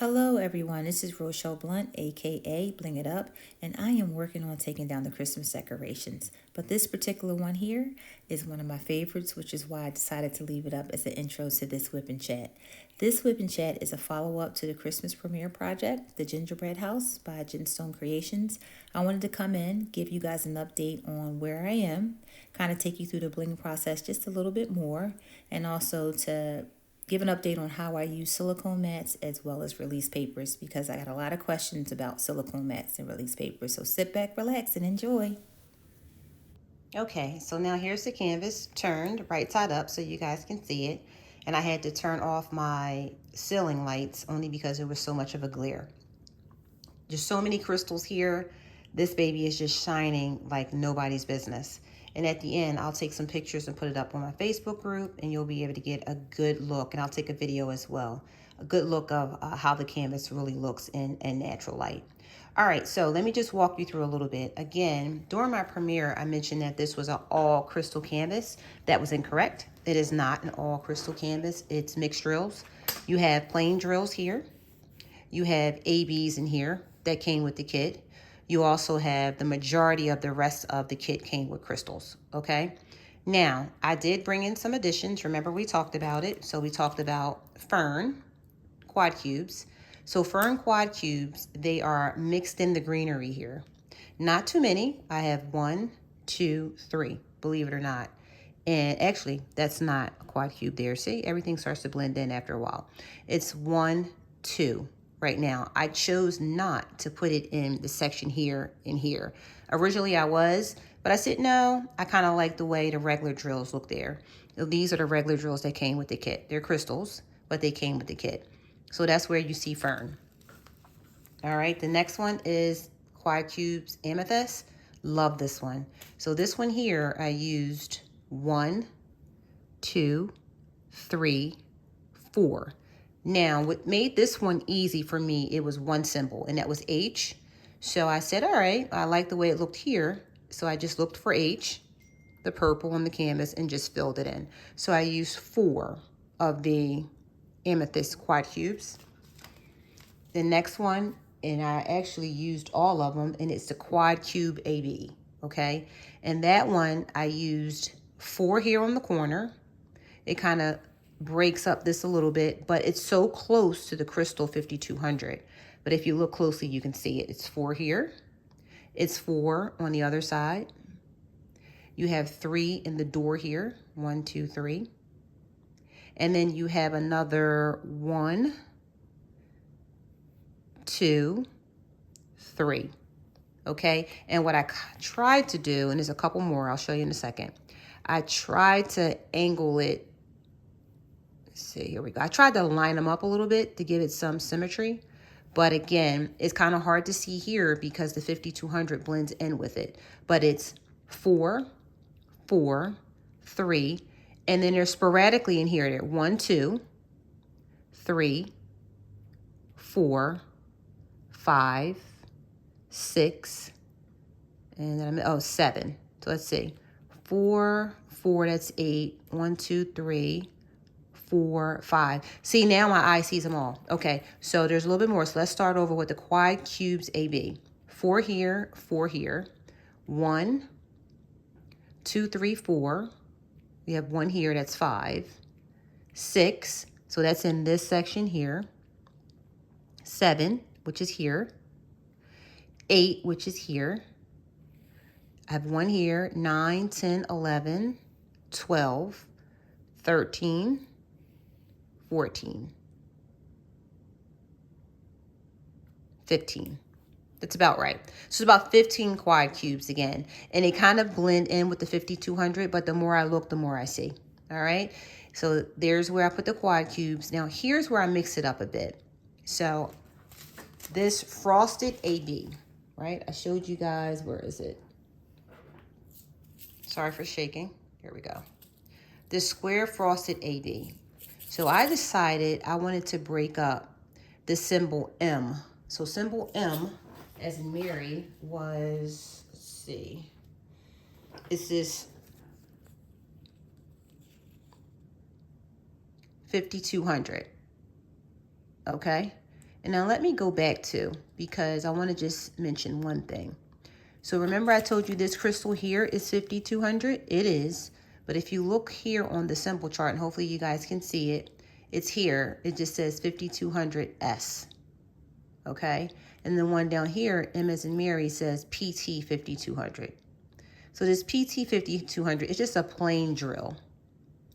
Hello everyone, this is Rochelle Blunt, aka Bling It Up, and I am working on taking down the Christmas decorations. But this particular one here is one of my favorites, which is why I decided to leave it up as the intro to this WIP and Chat. This WIP and Chat is a follow-up to the Christmas premiere project, The Gingerbread House by Gemstone Creations. I wanted to come in, give you guys an update on where I am, kind of take you through the bling process just a little bit more, and also to give an update on how I use silicone mats as well as release papers because I got a lot of questions about silicone mats and release papers. So sit back, relax, and enjoy. Okay, so now here's the canvas turned right side up so you guys can see it. And I had to turn off my ceiling lights only because there was so much of a glare. There's so many crystals here. This baby is just shining like nobody's business. And at the end, I'll take some pictures and put it up on my Facebook group and you'll be able to get a good look. And I'll take a video as well. A good look of how the canvas really looks in natural light. All right, so let me just walk you through a little bit. Again, during my premiere, I mentioned that this was an all crystal canvas. That was incorrect. It is not an all crystal canvas. It's mixed drills. You have plain drills here. You have ABs in here that came with the kit. You also have the majority of the rest of the kit came with crystals, okay? Now, I did bring in some additions. Remember we talked about it. So we talked about fern quad cubes. So fern quad cubes, they are mixed in the greenery here. Not too many. I have 1, 2, 3, believe it or not. And actually, that's not a quad cube there. See, everything starts to blend in after a while. It's 1, 2 right now. I chose not to put it in the section here and here. Originally I was, but I said, no, I kind of like the way the regular drills look there. These are the regular drills that came with the kit. They're crystals, but they came with the kit. So that's where you see fern. All right, the next one is quad cubes amethyst. Love this one. So this one here, I used 1, 2, 3, 4. Now, what made this one easy for me, it was one symbol, and that was H. So I said, all right, I like the way it looked here. So I just looked for H, the purple on the canvas, and just filled it in. So I used 4 of the amethyst quad cubes. The next one, and I actually used all of them, and it's the quad cube AB, okay? And that one, I used 4 here on the corner. It kind of breaks up this a little bit, but it's so close to the crystal 5200. But if you look closely, you can see it. It's 4 here. It's 4 on the other side. You have 3 in the door here. 1, 2, 3. And then you have another 1, 2, 3. Okay, and what I tried to do, and there's a couple more, I'll show you in a second. I tried to angle it. Let's see, here we go. I tried to line them up a little bit to give it some symmetry. But again, it's kind of hard to see here because the 5200 blends in with it. But it's 4, 4, 3, and then they're sporadically in here. They're 1, 2, 3, 4, 5, 6, and then 7. So let's see. 4, 4, that's 8. 1, 2, 3, 4, 5. See, now my eye sees them all. Okay, so there's a little bit more. So let's start over with the quad cubes AB. 4 here, 4 here. 1, 2, 3, 4. We have 1 here, that's 5. 6, so that's in this section here. 7, which is here. 8, which is here. I have 1 here, 9, 10, 11, 12, 13, 14, 15. That's about right. So it's about 15 quad cubes again. And they kind of blend in with the 5200, but the more I look, the more I see. All right. So there's where I put the quad cubes. Now here's where I mix it up a bit. So this frosted AB, right? I showed you guys, where is it? Sorry for shaking. Here we go. This square frosted AB. So I decided I wanted to break up the symbol M. So symbol M, as in Mary, was, let's see, it's this 5200, okay? And now let me go back to, because I want to just mention one thing. So remember I told you this crystal here is 5200? It is. But if you look here on the symbol chart, and hopefully you guys can see it, it's here. It just says 5200S. Okay? And the one down here, M as in Mary, says PT 5200. So this PT 5200 is just a plain drill.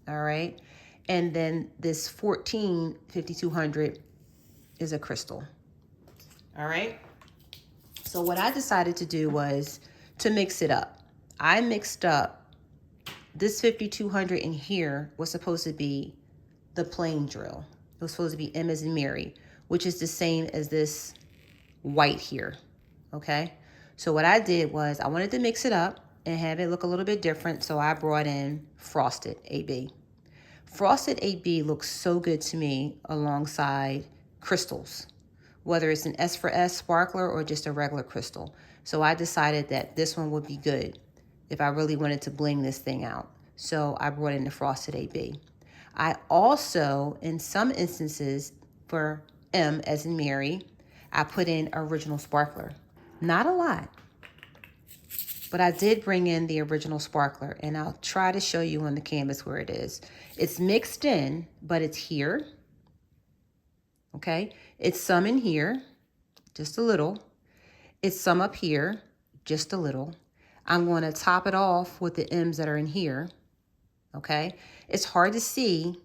All right? And then this 14 5200 is a crystal. All right? So what I decided to do was to mix it up. I mixed up this 5200 in here was supposed to be the plain drill. It was supposed to be M as in Mary, which is the same as this white here. Okay? So what I did was I wanted to mix it up and have it look a little bit different. So I brought in Frosted AB. Frosted AB looks so good to me alongside crystals, whether it's an S for S sparkler or just a regular crystal. So I decided that this one would be good if I really wanted to bling this thing out. So I brought in the Frosted AB. I also, in some instances, for M as in Mary, I put in original sparkler. Not a lot, but I did bring in the original sparkler, and I'll try to show you on the canvas where it is. It's mixed in, but it's here. Okay, it's some in here, just a little. It's some up here, just a little. I'm going to top it off with the M's that are in here. Okay, it's hard to see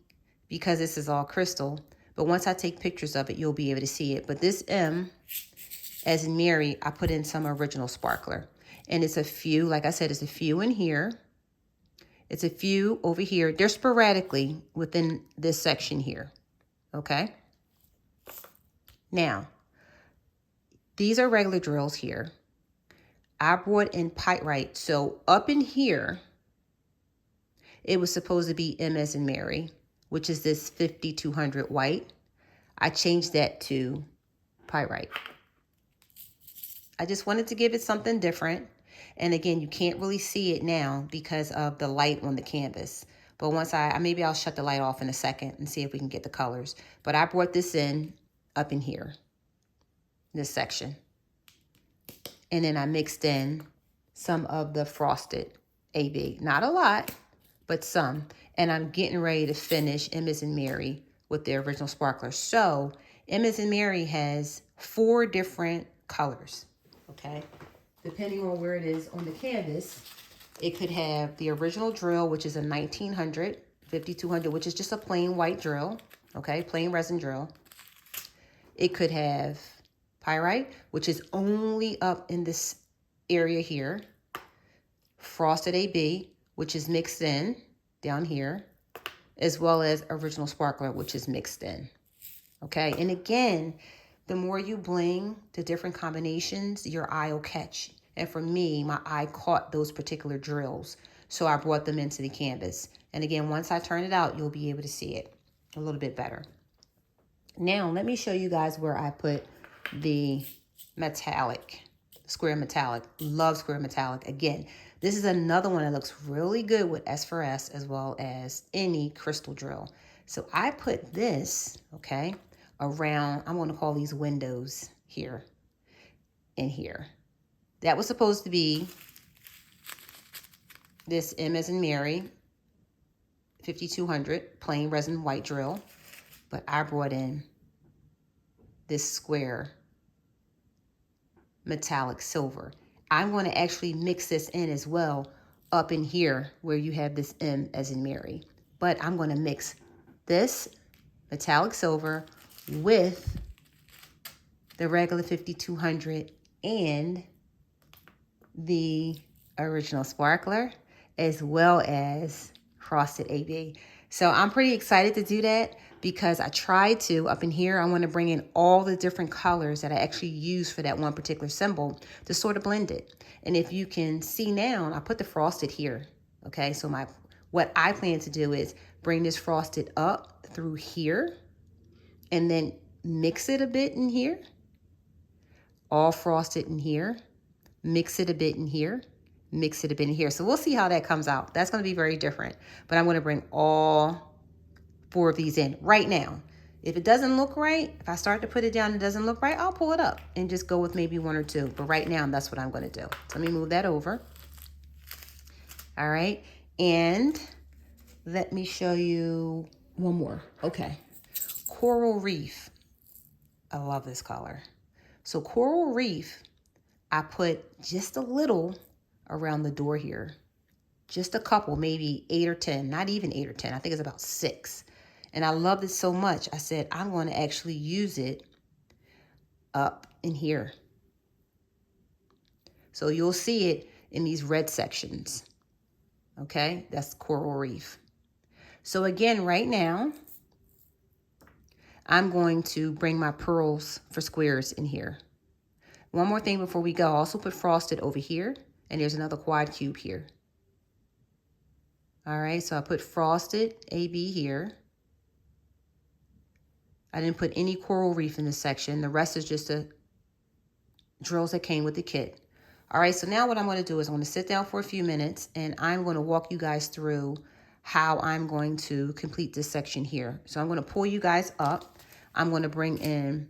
because this is all crystal, but once I take pictures of it, you'll be able to see it. But this M, as in Mary, I put in some original sparkler. And it's a few, like I said, it's a few in here. It's a few over here. They're sporadically within this section here. Okay. Now, these are regular drills here. I brought in pyrite. So up in here, it was supposed to be M as in Mary, which is this 5200 white. I changed that to pyrite. I just wanted to give it something different. And again, you can't really see it now because of the light on the canvas. But once maybe I'll shut the light off in a second and see if we can get the colors. But I brought this in up in here, this section. And then I mixed in some of the Frosted AB. Not a lot, but some. And I'm getting ready to finish M as in Mary with the original sparkler. So M as in Mary has 4 different colors, okay? Depending on where it is on the canvas, it could have the original drill, which is a 1900, 5200, which is just a plain white drill, okay? Plain resin drill. It could have pyrite, which is only up in this area here. Frosted AB, which is mixed in down here, as well as original sparkler, which is mixed in. Okay, and again, the more you bling the different combinations, your eye will catch. And for me, my eye caught those particular drills. So I brought them into the canvas. And again, once I turn it out, you'll be able to see it a little bit better. Now, let me show you guys where I put the metallic, square metallic. Love square metallic. Again, this is another one that looks really good with S for S as well as any crystal drill. So I put this, okay, around, I'm going to call these windows here and here. That was supposed to be this M as in Mary 5200 plain resin white drill, but I brought in this square metallic silver. I'm going to actually mix this in as well up in here where you have this M as in Mary. But I'm going to mix this metallic silver with the regular 5200 and the original sparkler as well as Frosted AB. So I'm pretty excited to do that because I tried to, up in here, I want to bring in all the different colors that I actually use for that one particular symbol to sort of blend it. And if you can see now, I put the frosted here. Okay, so what I plan to do is bring this frosted up through here and then mix it a bit in here, all frosted in here, mix it a bit in here, mix it a bit in here. So we'll see how that comes out. That's going to be very different. But I'm going to bring all 4 of these in right now. If it doesn't look right, if I start to put it down and it doesn't look right, I'll pull it up and just go with maybe 1 or 2. But right now, that's what I'm going to do. So let me move that over. All right. And let me show you one more. Okay. Coral Reef. I love this color. So Coral Reef, I put just a little around the door here. Just a couple, maybe 8 or 10, not even 8 or 10. I think it's about 6. And I loved it so much, I said, I'm going to actually use it up in here. So you'll see it in these red sections. Okay, that's Coral Reef. So again, right now, I'm going to bring my pearls for squares in here. One more thing before we go. I also put frosted over here, and there's another quad cube here. All right, so I put frosted AB here. I didn't put any Coral Reef in this section. The rest is just the drills that came with the kit. All right, so now what I'm going to do is I'm going to sit down for a few minutes, and I'm going to walk you guys through how I'm going to complete this section here. So I'm going to pull you guys up. I'm going to bring in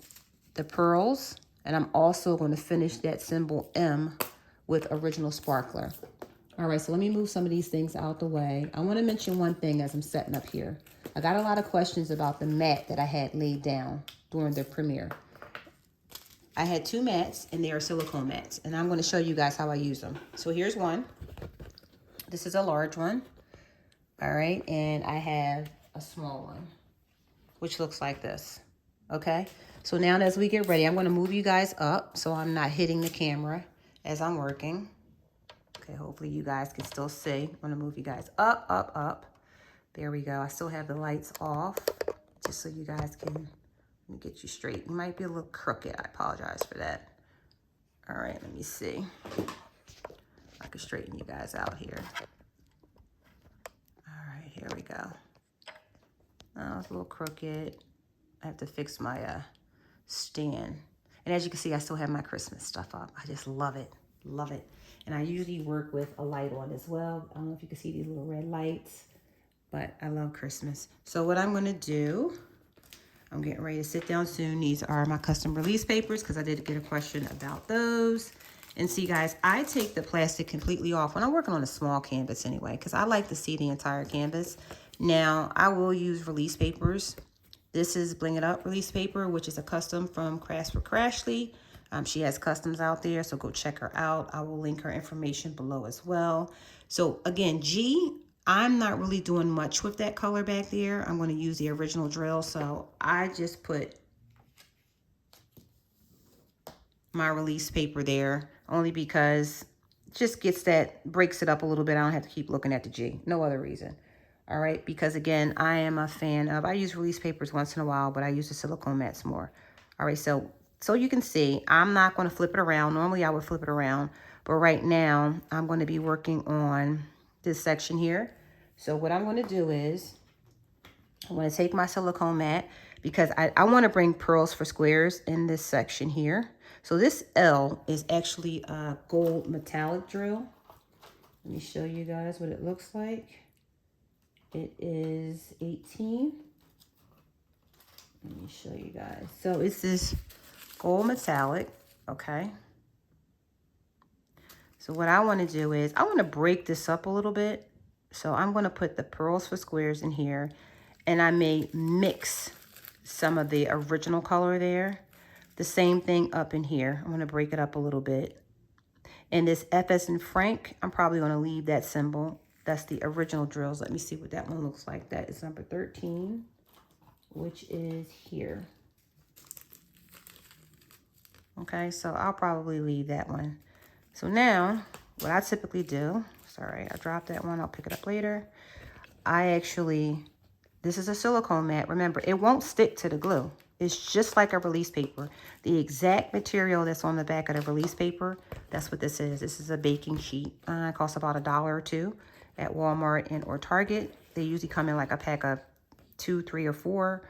the pearls, and I'm also going to finish that symbol M with original sparkler. All right, so let me move some of these things out the way. I want to mention one thing as I'm setting up here. I got a lot of questions about the mat that I had laid down during the premiere. I had 2 mats, and they are silicone mats, and I'm going to show you guys how I use them. So here's one. This is a large one. All right, and I have a small one, which looks like this. Okay, so now as we get ready, I'm going to move you guys up so I'm not hitting the camera as I'm working. Okay, hopefully you guys can still see. I'm going to move you guys up, up, up. There we go. I still have the lights off just so you guys can, let me get you straight. You might be a little crooked. I apologize for that. All right, let me see. I can straighten you guys out here. All right, here we go. Oh, it's a little crooked. I have to fix my stand. And as you can see, I still have my Christmas stuff up. I just love it. Love it. And I usually work with a light on as well. I don't know if you can see these little red lights, but I love Christmas. So what I'm going to do, I'm getting ready to sit down soon. These are my custom release papers because I did get a question about those. And see, guys, I take the plastic completely off when I'm working on a small canvas anyway, because I like to see the entire canvas. Now, I will use release papers. This is BlingItUp release paper, which is a custom from Crafts for Crashly. She has customs out there, so go check her out. I will link her information below as well. So again, G, I'm not really doing much with that color back there. I'm going to use the original drill, so I just put my release paper there only because it just gets that, breaks it up a little bit. I don't have to keep looking at the G. No other reason. All right, because again, I am a fan of, I use release papers once in a while, but I use the silicone mats more. All right, so you can see, I'm not going to flip it around. Normally I would flip it around, but right now I'm going to be working on this section here. So what I'm going to do is, I'm going to take my silicone mat because I want to bring pearls for squares in this section here. So this L is actually a gold metallic drill. Let me show you guys what it looks like. It is 18. Let me show you guys. So it's this gold metallic, okay? So what I want to do is, I want to break this up a little bit. So I'm going to put the pearls for squares in here, and I may mix some of the original color there. The same thing up in here. I'm going to break it up a little bit. And this FS and Frank, I'm probably going to leave that symbol. That's the original drills. Let me see what that one looks like. That is number 13, which is here. Okay, so I'll probably leave that one. So now, what I typically do, sorry, I dropped that one. I'll pick it up later. This is a silicone mat. Remember, it won't stick to the glue. It's just like a release paper. The exact material that's on the back of the release paper, that's what this is. This is a baking sheet. It costs about $1 or $2 at Walmart and or Target. They usually come in like a pack of 2, 3, or 4.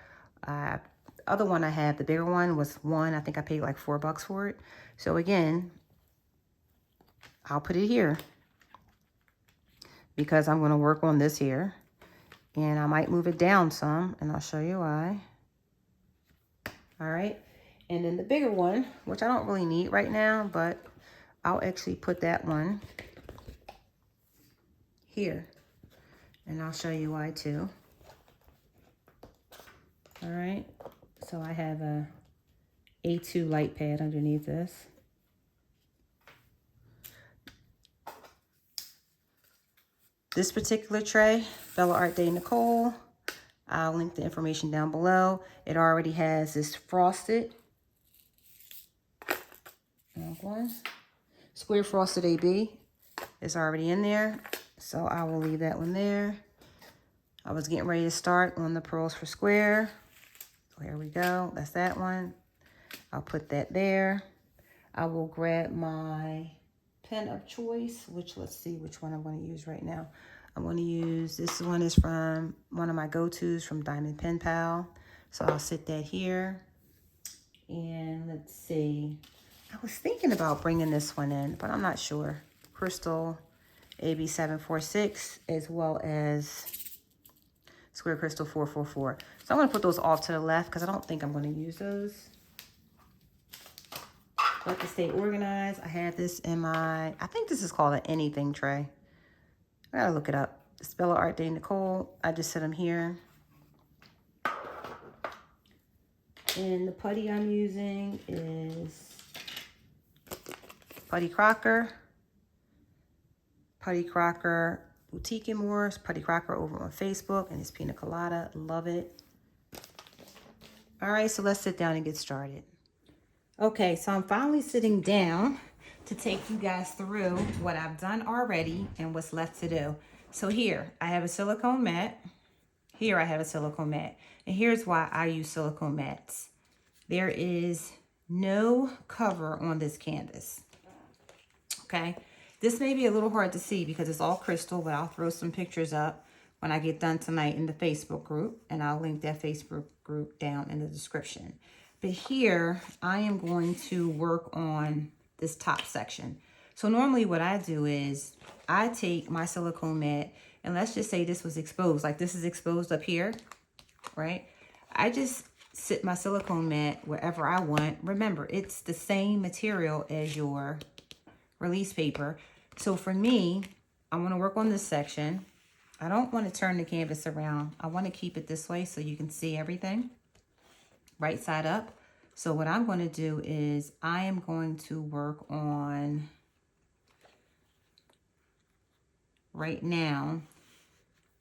Other one I have, the bigger one, was 1. I think I paid like $4 for it. So again, I'll put it here because I'm going to work on this here. And I might move it down some, and I'll show you why. All right. And then the bigger one, which I don't really need right now, but I'll actually put that one here. And I'll show you why too. All right. So I have a A2 light pad underneath this. This particular tray, Bella Art Day Nicole, I'll link the information down below. It already has this frosted one. Square frosted AB is already in there. So I will leave that one there. I was getting ready to start on the pearls for square. So here we go. That's that one. I'll put that there. I will grab my pen of choice, which let's see which one I'm going to use right now. I'm going to use, this one is from one of my go-tos from Diamond Pen Pal. So I'll sit that here. And let's see. I was thinking about bringing this one in, but I'm not sure. Crystal AB746 as well as Square Crystal 444. So I'm going to put those off to the left because I don't think I'm going to use those. But to stay organized, I have this in my, I think this is called an anything tray. I gotta look it up. It's Bella Art Day Nicole. I just set them here. And the putty I'm using is Putty Crocker. Putty Crocker Boutique and Moors. Putty Crocker over on Facebook. And it's Pina Colada. Love it. All right, so let's sit down and get started. Okay, so I'm finally sitting down to take you guys through what I've done already and what's left to do. So here, I have a silicone mat. Here I have a silicone mat. And here's why I use silicone mats. There is no cover on this canvas. Okay, this may be a little hard to see because it's all crystal, but I'll throw some pictures up when I get done tonight in the Facebook group. And I'll link that Facebook group down in the description. But here, I am going to work on this top section. So normally what I do is I take my silicone mat, and let's just say this was exposed, like this is exposed up here, right? I just sit my silicone mat wherever I want. Remember, it's the same material as your release paper. So for me, I want to work on this section. I don't want to turn the canvas around. I want to keep it this way so you can see everything. Right side up. So what I'm going to do is I am going to work on right now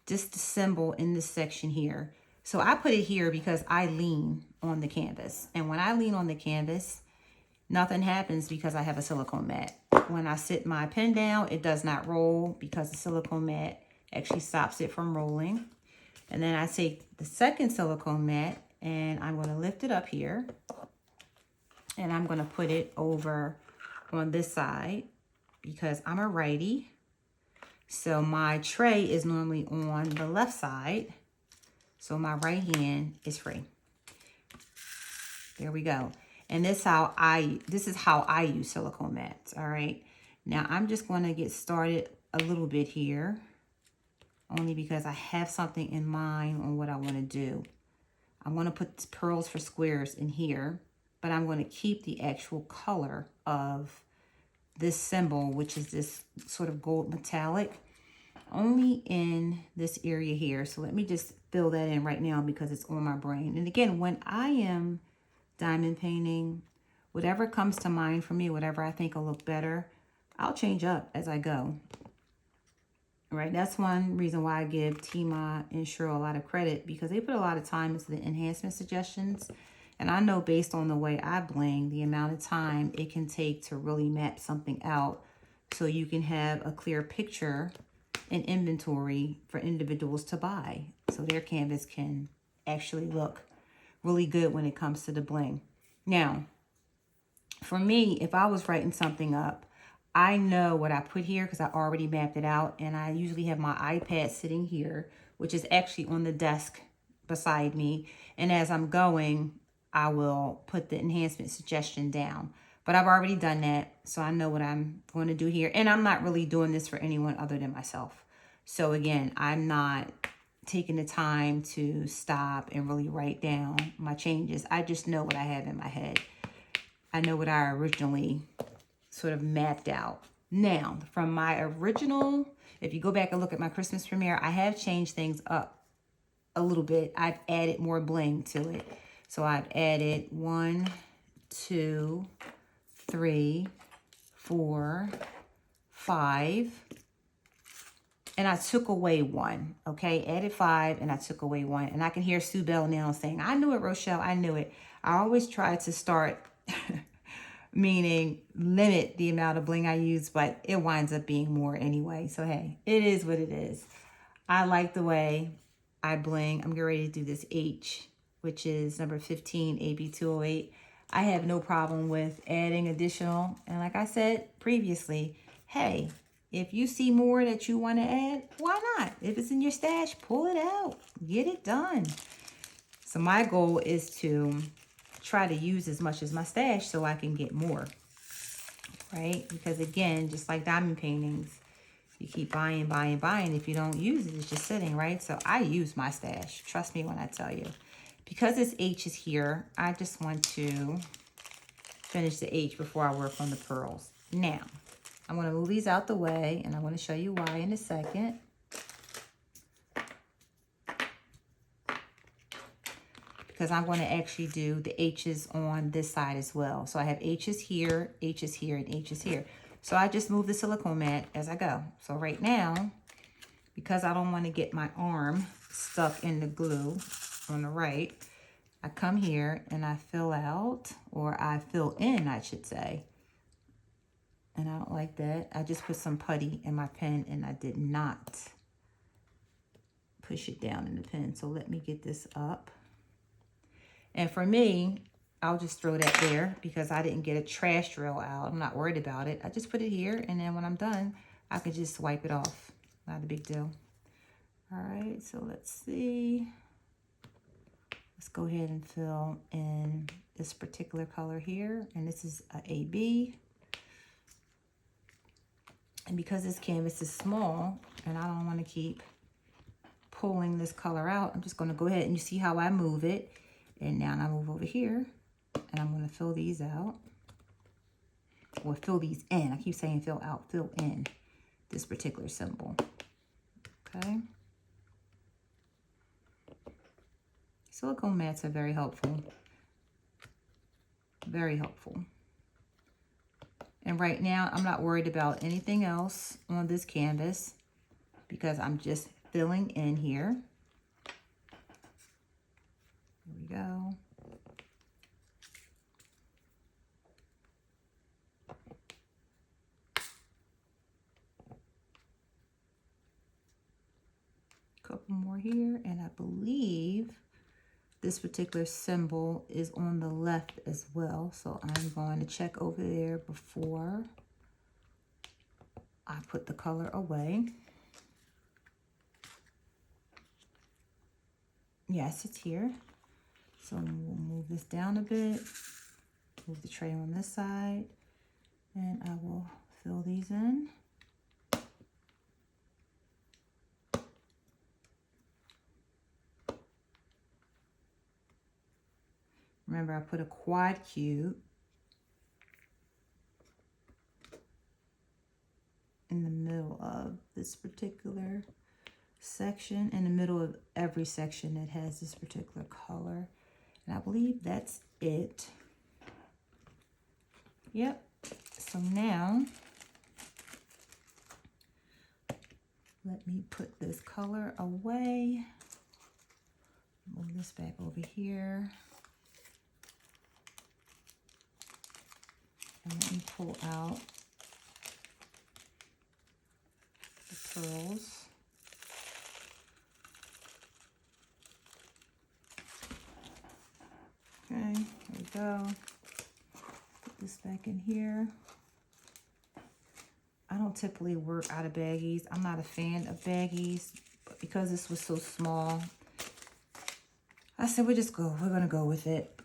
just the symbol in this section here. So I put it here because I lean on the canvas. And when I lean on the canvas, nothing happens because I have a silicone mat. When I sit my pen down, it does not roll because the silicone mat actually stops it from rolling. And then I take the second silicone mat and I'm going to lift it up here. And I'm going to put it over on this side because I'm a righty. So my tray is normally on the left side. So my right hand is free. There we go. And this is how I use silicone mats. All right. Now I'm just going to get started a little bit here. Only because I have something in mind on what I want to do. I'm going to put pearls for squares in here, but I'm going to keep the actual color of this symbol, which is this sort of gold metallic, only in this area here. So let me just fill that in right now because it's on my brain. And again, when I am diamond painting, whatever comes to mind for me, whatever I think will look better, I'll change up as I go. Right, that's one reason why I give Tima and Cheryl a lot of credit because they put a lot of time into the enhancement suggestions. And I know based on the way I bling, the amount of time it can take to really map something out so you can have a clear picture and inventory for individuals to buy. So their canvas can actually look really good when it comes to the bling. Now, for me, if I was writing something up, I know what I put here because I already mapped it out. And I usually have my iPad sitting here, which is actually on the desk beside me. And as I'm going, I will put the enhancement suggestion down. But I've already done that, so I know what I'm going to do here. And I'm not really doing this for anyone other than myself. So again, I'm not taken the time to stop and really write down my changes. I just know what I have in my head. I know what I originally sort of mapped out. Now, from my original, if you go back and look at my Christmas premiere, I have changed things up a little bit. I've added more bling to it. So I've added 1, 2, 3, 4, 5. And I took away 1, okay? Added 5 and I took away 1. And I can hear Sue Bell now saying, I knew it, Rochelle, I knew it. I always try to start, meaning limit the amount of bling I use, but it winds up being more anyway. So hey, it is what it is. I like the way I bling. I'm getting ready to do this H, which is number 15, AB208. I have no problem with adding additional. And like I said previously, hey, if you see more that you want to add, why not? If it's in your stash, pull it out. Get it done. So my goal is to try to use as much as my stash so I can get more, right? Because again, just like diamond paintings, you keep buying, buying, buying. If you don't use it, it's just sitting, right? So I use my stash. Trust me when I tell you. Because this H is here, I just want to finish the H before I work on the pearls. Now, I'm going to move these out the way, and I'm going to show you why in a second. Because I'm going to actually do the H's on this side as well. So I have H's here, H's here, and H's here. So I just move the silicone mat as I go. So right now, because I don't want to get my arm stuck in the glue on the right, I come here and I fill out, or I fill in, I should say. And I don't like that. I just put some putty in my pen and I did not push it down in the pen. So let me get this up. And for me, I'll just throw that there because I didn't get a trash drill out. I'm not worried about it. I just put it here, and then when I'm done, I can just wipe it off. Not a big deal. All right, so let's see. Let's go ahead and fill in this particular color here, and this is a AB. And because this canvas is small, and I don't want to keep pulling this color out, I'm just going to go ahead and you see how I move it. And now I move over here, and I'm going to fill these out. Or fill these in. I keep saying fill out, fill in this particular symbol. Okay. Silicone mats are very helpful. Very helpful. And right now, I'm not worried about anything else on this canvas because I'm just filling in here. Here we go. Couple more here, and I believe this particular symbol is on the left as well. So I'm going to check over there before I put the color away. Yes, it's here. So we'll move this down a bit, move the tray on this side, and I will fill these in. Remember, I put a quad cube in the middle of this particular section, in the middle of every section that has this particular color. And I believe that's it. Yep. So now, let me put this color away. Move this back over here. And let me pull out the pearls. Okay, there we go. Put this back in here. I don't typically work out of baggies. I'm not a fan of baggies, but because this was so small, I said we're gonna go with it.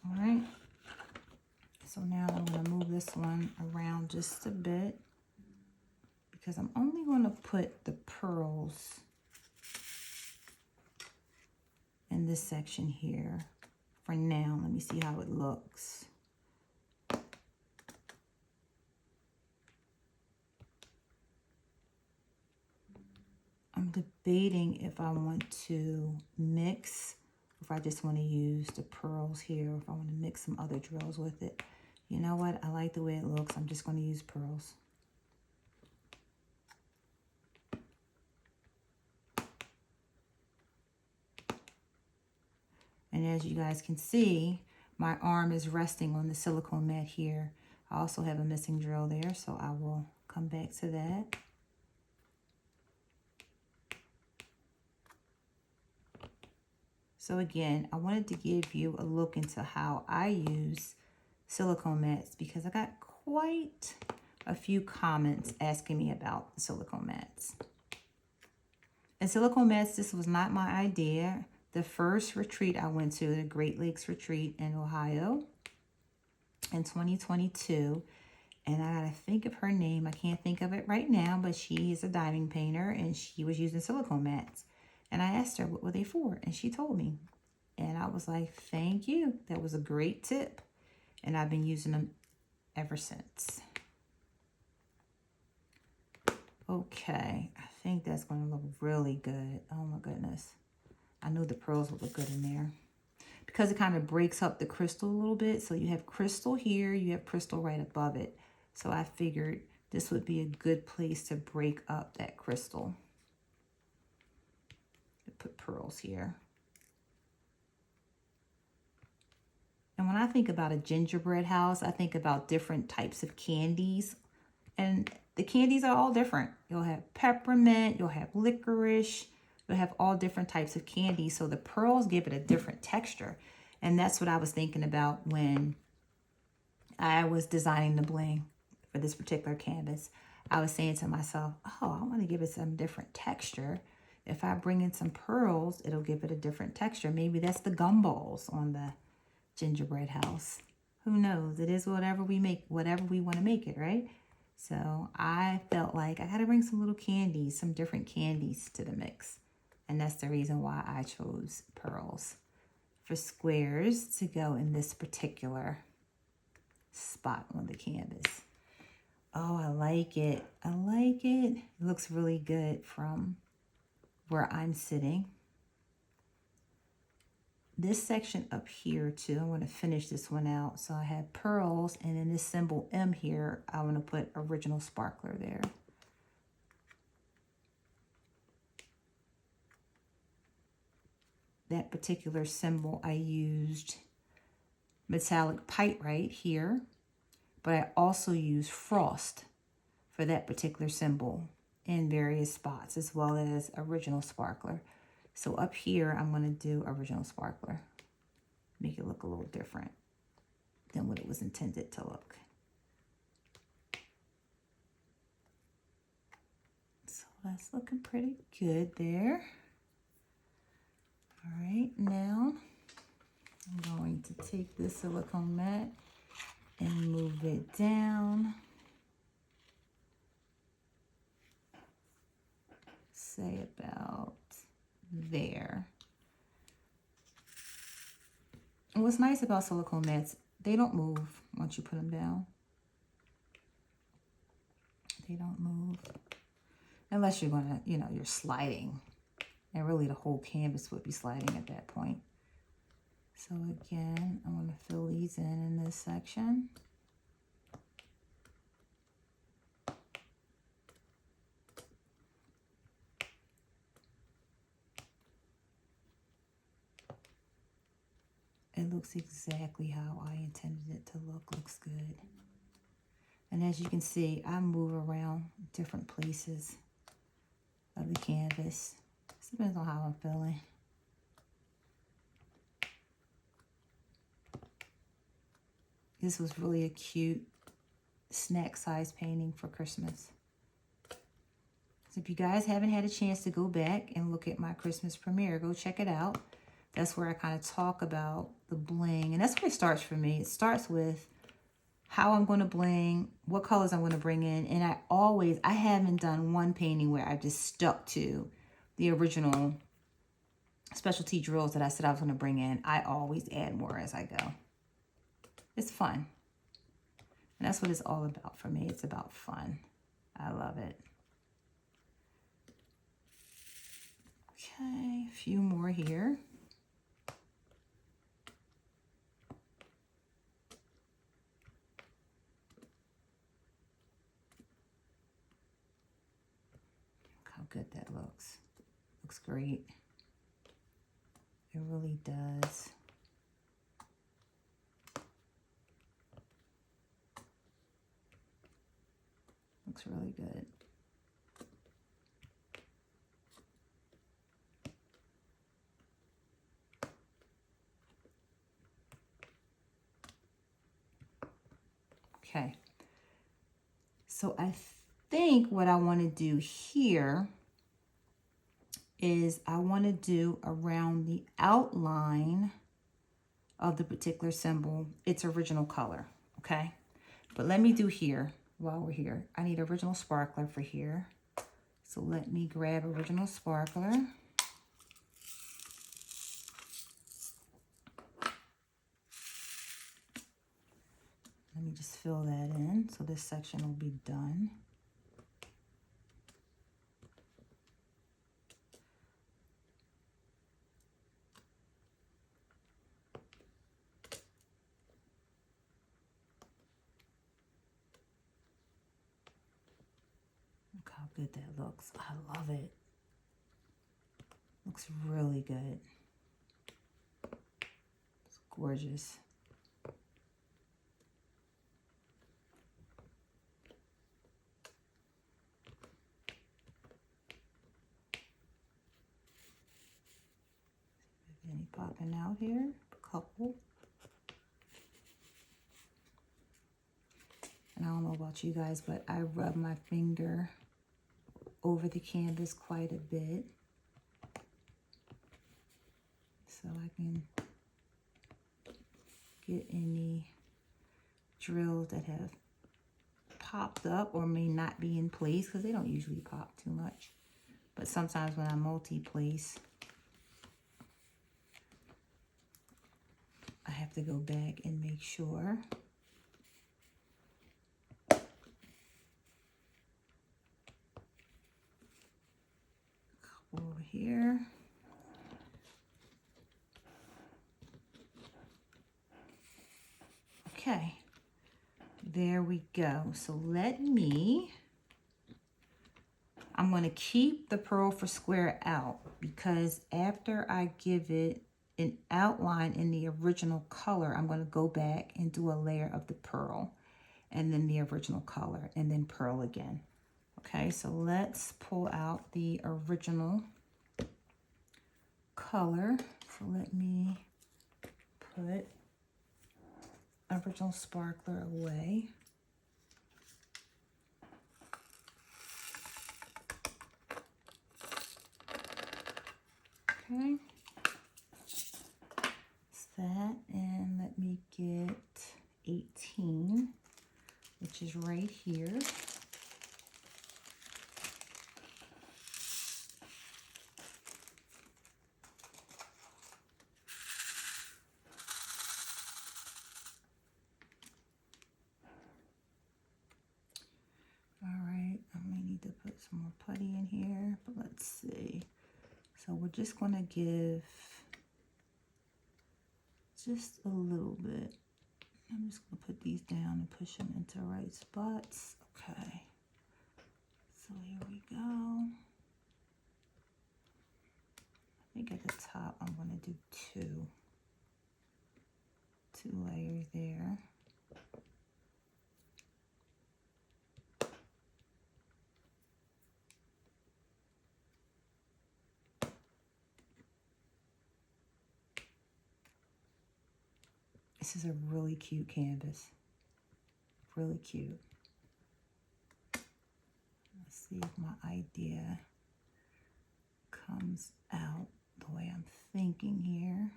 All right. So now I'm gonna move this one around just a bit because I'm only gonna put the pearls in this section here for now. Let me see how it looks. I'm debating if I want to mix, if I just want to use the pearls here, or if I want to mix some other drills with it. You know what? I like the way it looks. I'm just going to use pearls. And as you guys can see, my arm is resting on the silicone mat here. I also have a missing drill there, so I will come back to that. So again, I wanted to give you a look into how I use silicone mats because I got quite a few comments asking me about silicone mats. And silicone mats, this was not my idea. The first retreat I went to, the Great Lakes Retreat in Ohio in 2022, and I gotta think of her name. I can't think of it right now, but she is a diving painter and she was using silicone mats. And I asked her, what were they for? And she told me. And I was like, thank you. That was a great tip. And I've been using them ever since. Okay, I think that's going to look really good. Oh my goodness. I knew the pearls would look good in there. Because it kind of breaks up the crystal a little bit. So you have crystal here, you have crystal right above it. So I figured this would be a good place to break up that crystal. Put pearls here. And when I think about a gingerbread house, I think about different types of candies. And the candies are all different. You'll have peppermint, you'll have licorice, you'll have all different types of candy. So the pearls give it a different texture. And that's what I was thinking about when I was designing the bling for this particular canvas. I was saying to myself, oh, I want to give it some different texture. If I bring in some pearls, it'll give it a different texture. Maybe that's the gumballs on the gingerbread house. Who knows? It is whatever we make, whatever we want to make it, right? So I felt like I had to bring some little candies, some different candies to the mix. And that's the reason why I chose pearls for squares to go in this particular spot on the canvas. Oh, I like it. I like it. It looks really good from where I'm sitting. This section up here too, I want to finish this one out. So I have pearls, and in this symbol M here, I want to put original sparkler there. That particular symbol, I used metallic pyrite here, but I also used frost for that particular symbol in various spots, as well as original sparkler. So up here, I'm going to do original sparkler. Make it look a little different than what it was intended to look. So that's looking pretty good there. All right, now I'm going to take this silicone mat and move it down. Say about there. And what's nice about silicone mats, they don't move once you put them down. They don't move. Unless you're gonna, you're sliding. And really the whole canvas would be sliding at that point. So again, I want to fill these in this section. It looks exactly how I intended it to look. Looks good. And as you can see, I move around different places of the canvas. It depends on how I'm feeling. This was really a cute snack size painting for Christmas. So if you guys haven't had a chance to go back and look at my Christmas premiere, go check it out. That's where I kind of talk about the bling. And that's where it starts for me. It starts with how I'm going to bling, what colors I'm going to bring in. And I haven't done one painting where I just stuck to the original specialty drills that I said I was going to bring in. I always add more as I go. It's fun. And that's what it's all about for me. It's about fun. I love it. Okay, a few more here. Look how good that looks. Looks great. It really does. Looks really good. Okay. So I think what I want to do here is I want to do around the outline of the particular symbol its original color, okay? But let me do here while we're here. I need original sparkler for here. So let me grab original sparkler. Let me just fill that in so this section will be done. Look how good that looks. I love it. Looks really good. It's gorgeous. Any popping out here? A couple. And I don't know about you guys, but I rub my finger over the canvas quite a bit so I can get any drills that have popped up or may not be in place, because they don't usually pop too much. But sometimes when I multi-place, I have to go back and make sure. Couple over here. Okay, there we go. So I'm going to keep the Pearl for Square out, because after I give it an outline in the original color, I'm going to go back and do a layer of the pearl and then the original color and then pearl again. Okay, so let's pull out the original color. So let me put original sparkler away. Okay, that's that, and let me get 18, which is right here. All right, I may need to put some more putty in here, but let's see. So we're just going to give just a little bit. I'm just going to put these down and push them into the right spots. Okay. So here we go. I think at the top I'm going to do two layers there. This is a really cute canvas. Really cute. Let's see if my idea comes out the way I'm thinking here.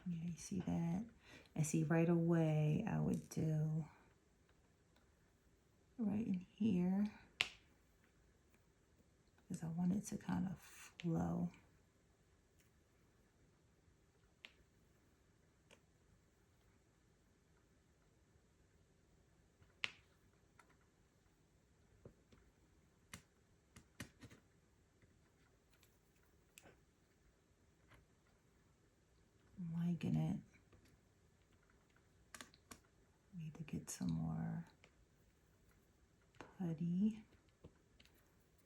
Yeah, you see that? I see right away I would do right in here because I want it to kind of flow. I'm liking it. Need to get some more putty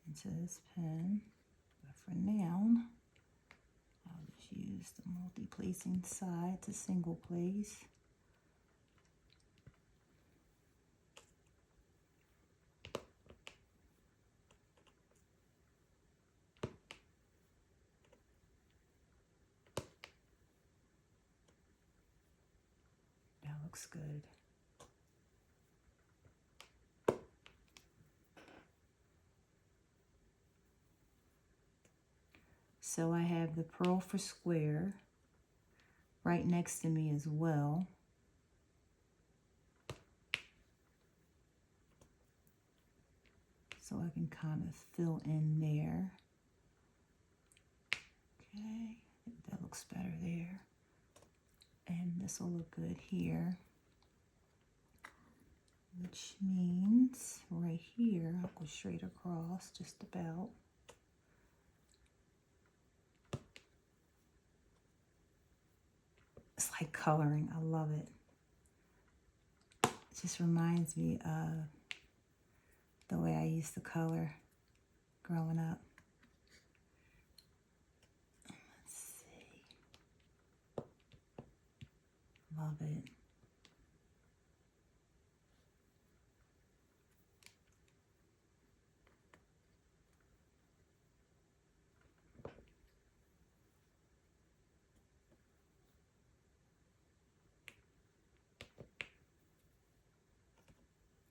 into this pen, but for now, I'll just use the multi-placing side to single place. That looks good. So I have the Pearl for Square right next to me as well. So I can kind of fill in there. Okay, I think that looks better there. And this will look good here. Which means right here, I'll go straight across just about. It's like coloring, I love it. It just reminds me of the way I used to color growing up. Let's see. Love it.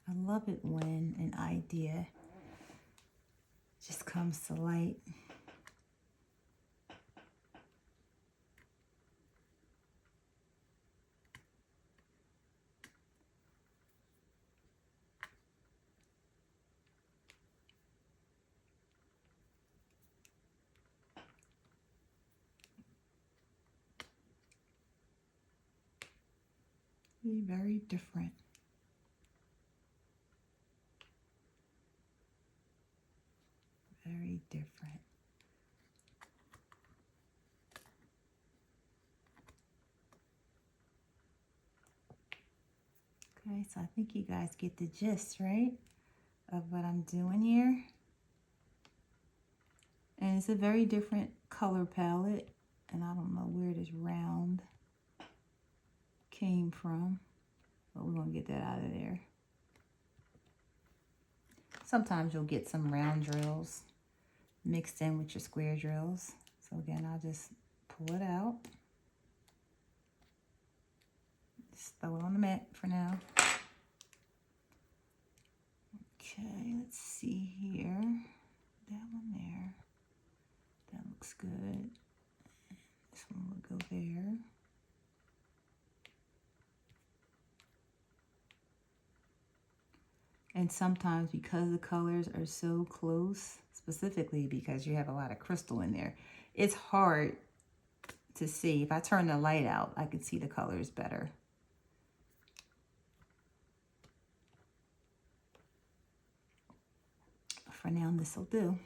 I love it when an idea just comes to light. Be very different. Very different. Okay, so I think you guys get the gist, right, of what I'm doing here. And it's a very different color palette, and I don't know where this round came from, but we're gonna get that out of there. Sometimes you'll get some round drills mixed in with your square drills. So again, I'll just pull it out. Just throw it on the mat for now. Okay, let's see here. That one there. That looks good. This one will go there. And sometimes because the colors are so close, specifically because you have a lot of crystal in there, it's hard to see. If I turn the light out, I can see the colors better. For now, this will do.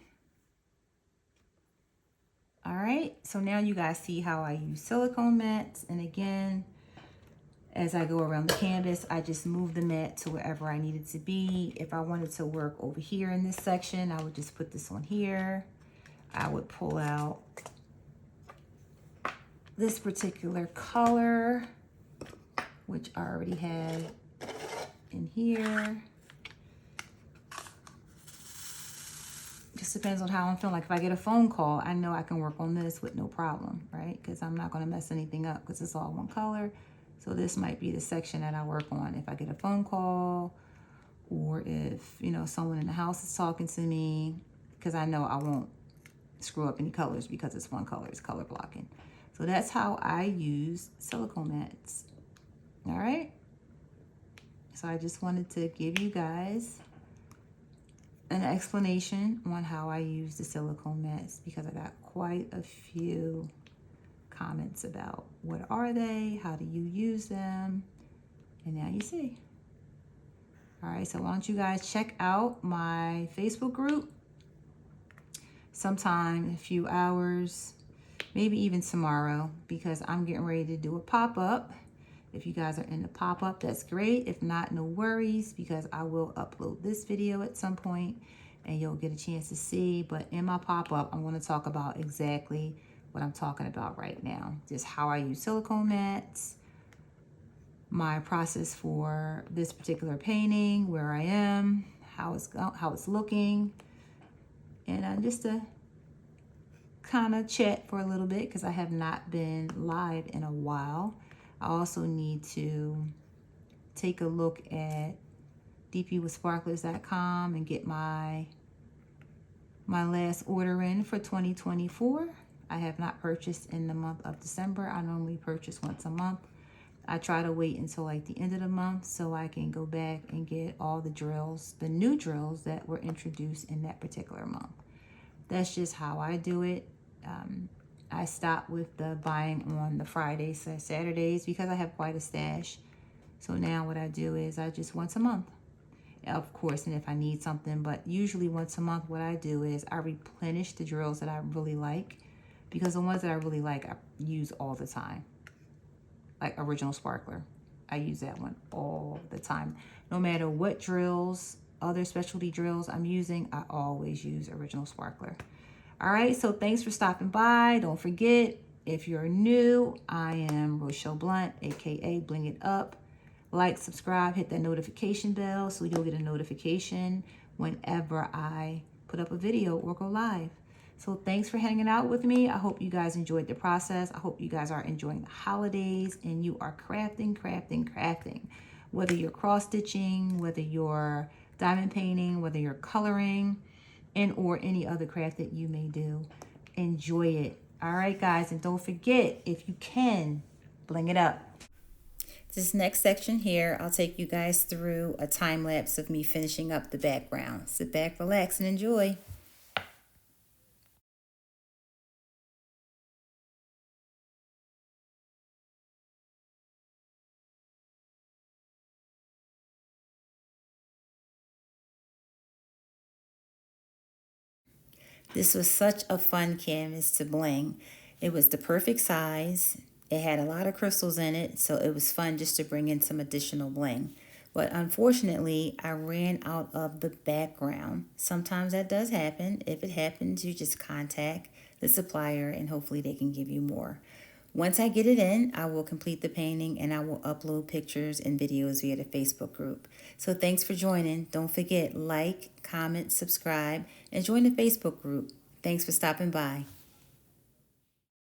All right, so now you guys see how I use silicone mats. And again, as I go around the canvas, I just move the mat to wherever I need it to be. If I wanted to work over here in this section, I would just put this on here. I would pull out this particular color, which I already have in here. Just depends on how I'm feeling. Like if I get a phone call, I know I can work on this with no problem, right? Because I'm not going to mess anything up because it's all one color. So this might be the section that I work on if I get a phone call, or if, you know, someone in the house is talking to me, because I know I won't screw up any colors because it's one color, it's color blocking. So that's how I use silicone mats. All right. So I just wanted to give you guys an explanation on how I use the silicone mats, because I got quite a few comments about what are they, how do you use them, and now you see. All right, so why don't you guys check out my Facebook group sometime in a few hours, maybe even tomorrow, because I'm getting ready to do a pop-up. If you guys are in the pop-up, that's great. If not, no worries, because I will upload this video at some point and you'll get a chance to see. But in my pop-up, I'm going to talk about exactly what I'm talking about right now. Just how I use silicone mats, my process for this particular painting, where I am, how it's looking, and just to kind of chat for a little bit, because I have not been live in a while. I also need to take a look at dpwithsparklers.com and get my last order in for 2024. I have not purchased in the month of December. I normally purchase once a month. I try to wait until like the end of the month so I can go back and get all the drills, the new drills that were introduced in that particular month. That's just how I do it. I stopped with the buying on the Fridays and Saturdays because I have quite a stash. So now what I do is I just once a month, of course, and if I need something, but usually once a month what I do is I replenish the drills that I really like, because the ones that I really like I use all the time. Like Original Sparkler, I use that one all the time. No matter what drills, other specialty drills I'm using, I always use Original Sparkler. All right, so thanks for stopping by. Don't forget, if you're new, I am Rochelle Blunt, aka Bling It Up. Like, subscribe, hit that notification bell so you'll get a notification whenever I put up a video or go live. So thanks for hanging out with me. I hope you guys enjoyed the process. I hope you guys are enjoying the holidays and you are crafting. Whether you're cross stitching, whether you're diamond painting, whether you're coloring, and or any other craft that you may do, enjoy it. All right, guys, and don't forget, if you can, bling it up. This next section here, I'll take you guys through a time lapse of me finishing up the background. Sit back, relax, and enjoy. This was such a fun canvas to bling. It was the perfect size. It had a lot of crystals in it, so it was fun just to bring in some additional bling. But unfortunately, I ran out of the background. Sometimes that does happen. If it happens, you just contact the supplier and hopefully they can give you more. Once I get it in, I will complete the painting and I will upload pictures and videos via the Facebook group. So thanks for joining. Don't forget, like, comment, subscribe, and join the Facebook group. Thanks for stopping by.